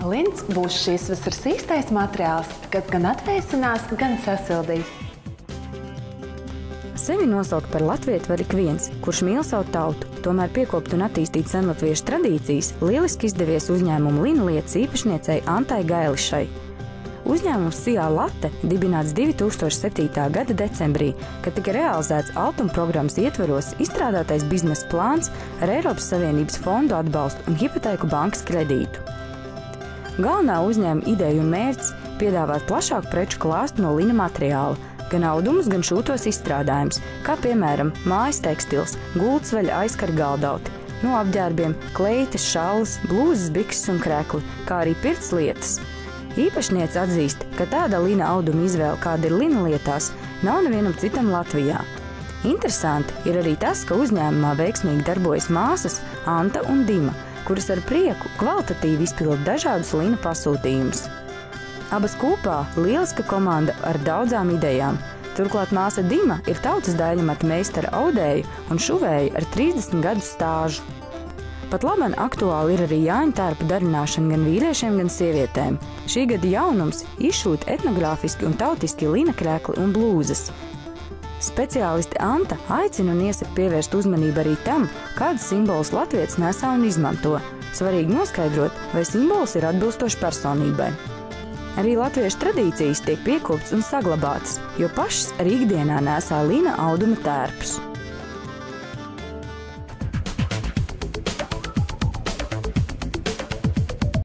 Lins būs šīs vasaras īstais materiāls, kas gan atvēsinās, gan sasildīs. Sevi nosaukt par latvietu var ik viens, kurš mīl savu tautu, tomēr piekopt un attīstīt senlatviešu tradīcijas lieliski izdevies uzņēmuma Linlietas īpašniecei Antai Gailišai. Uzņēmums Sijā Late dibināts 2007. gada decembrī, kad tika realizēts Altuma programmas ietvaros izstrādātais biznesa plāns ar Eiropas Savienības fondu atbalstu un hipotēku bankas kredītu. Galvenā uzņēmuma ideja un mērķis – piedāvāt plašāku preču klāstu no lina materiāla, gan audumus, gan šūtos izstrādājums, kā piemēram mājas tekstils, gultsveļa aizkara galdauti, no apģērbiem, kleites, šalles, blūzes, bikses un krekli, kā arī pirts lietas. Īpašniece atzīst, ka tāda lina auduma izvēle, kāda ir Linlietās, nav nevienam citam Latvijā. Interesanti ir arī tas, ka uzņēmumā veiksmīgi darbojas māsas Anta un Dima, kuras ar prieku kvalitatīvi izpilda dažādus lina pasūtījumus. Abas kopā lieliska komanda ar daudzām idejām. Turklāt māsa Dima ir tautas daļamata meistara audēja un šuvēja ar 30 gadu stāžu. Pat laban aktuāli ir arī jāņu tērpu darināšana gan vīriešiem, gan sievietēm. Šī gada jaunums izšūt etnogrāfiski un tautiski lina krekli un blūzes. Speciālisti Anta aicina un iesaka pievērst uzmanību arī tam, kādus simbolus latvietis nesā un izmanto. Svarīgi noskaidrot, vai simbols ir atbilstoši personībai. Arī latviešu tradīcijas tiek piekoptas un saglabātas, jo pašas arī ikdienā nesā lina auduma tērpus.